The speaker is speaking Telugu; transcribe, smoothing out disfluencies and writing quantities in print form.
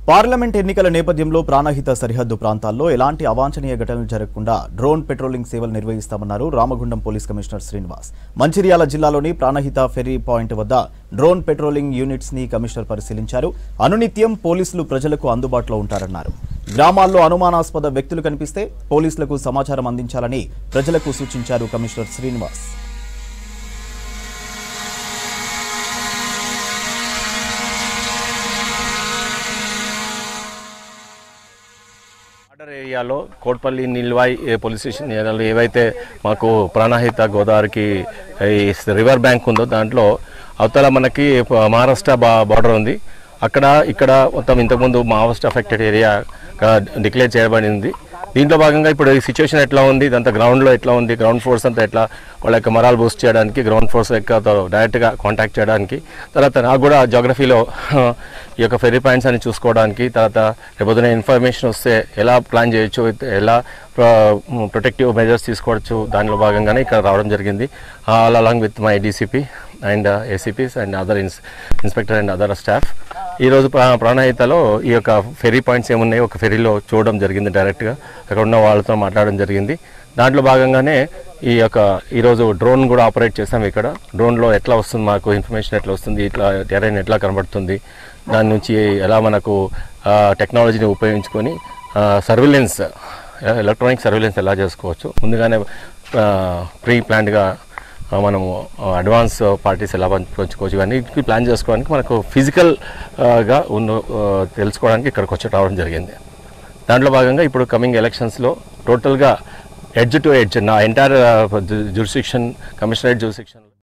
పార్లమెంట్ ఎన్నికల నేపథ్యంలో ప్రాణహిత సరిహద్దు ప్రాంతాల్లో ఎలాంటి అవాంఛనీయ ఘటనలు జరగకుండా డ్రోన్ పెట్రోలింగ్ సేవలు నిర్వహిస్తామన్నారు రామగుండం పోలీస్ కమిషనర్ శ్రీనివాస్. మంచిర్యాల జిల్లాలోని ప్రాణహిత ఫెర్రీ పాయింట్ వద్ద డ్రోన్ పెట్రోలింగ్ యూనిట్స్ ని కమిషనర్ పరిశీలించారు. అనునిత్యం పోలీసులు ప్రజలకు అందుబాటులో ఉంటారన్నారు. గ్రామాల్లో అనుమానాస్పద వ్యక్తులు కనిపిస్తే పోలీసులకు సమాచారం అందించాలని ప్రజలకు సూచించారు కమిషనర్ శ్రీనివాస్. ఏరియాలో కోట్పల్లి నిల్వాయి పోలీస్ స్టేషన్ ఏరియాలో ఏవైతే మాకు ప్రాణహిత గోదావరికి రివర్ బ్యాంక్ ఉందో దాంట్లో అవతల మనకి మహారాష్ట్ర బార్డర్ ఉంది. ఇక్కడ మొత్తం ఇంతకుముందు మావోయిస్ట్ అఫెక్టెడ్ ఏరియా డిక్లేర్ చేయబడింది. దీంట్లో భాగంగా ఇప్పుడు ఈ సిచ్యువేషన్ ఎట్లా ఉంది, ఇదంతా గ్రౌండ్లో ఎట్లా ఉంది, గ్రౌండ్ ఫోర్స్ అంతా ఎట్లా వాళ్ళ యొక్క మరాల్ బూస్ట్ చేయడానికి గ్రౌండ్ ఫోర్స్ డైరెక్ట్గా కాంటాక్ట్ చేయడానికి, తర్వాత నాకు కూడా జాగ్రఫీలో ఈ యొక్క ఫెర్రీ పాయింట్స్ అని చూసుకోవడానికి, తర్వాత రేపొద్దున ఇన్ఫర్మేషన్ వస్తే ఎలా ప్లాన్ చేయొచ్చు, ఎలా ప్రొటెక్టివ్ మెజర్స్ తీసుకోవచ్చు, దానిలో భాగంగానే ఇక్కడ రావడం జరిగింది. All along with my DCP and ACPs and other inspector and other staff. ఈరోజు ప్రాణహితలో ఈ యొక్క ఫెర్రీ పాయింట్స్ ఏమున్నాయో ఒక ఫెర్రీలో చూడడం జరిగింది. డైరెక్ట్గా అక్కడ ఉన్న వాళ్ళతో మాట్లాడడం జరిగింది. దాంట్లో భాగంగానే ఈరోజు డ్రోన్ కూడా ఆపరేట్ చేస్తాం. ఇక్కడ డ్రోన్లో ఎట్లా వస్తుంది, మాకు ఇన్ఫర్మేషన్ ఎట్లా వస్తుంది, ఇట్లా టెరైన్ ఎట్లా కనబడుతుంది, దాని నుంచి ఎలా మనకు టెక్నాలజీని ఉపయోగించుకొని సర్విలెన్స్, ఎలక్ట్రానిక్ సర్విలెన్స్ ఎలా చేసుకోవచ్చు, ముందుగానే ప్రీ ప్లాన్డ్గా మనము అడ్వాన్స్ పార్టీస్ ఎలా పంచుకోవచ్చు, ఇవన్నీ ప్లాన్ చేసుకోవడానికి మనకు ఫిజికల్గా తెలుసుకోవడానికి ఇక్కడికి వచ్చి రావడం జరిగింది. దాంట్లో భాగంగా ఇప్పుడు కమింగ్ ఎలక్షన్స్లో టోటల్గా ఎడ్జ్ టు ఎడ్జ్ నా ఎంటైర్ జ్యూరిస్డిక్షన్, కమిషనరేట్ జ్యూరిస్డిక్షన్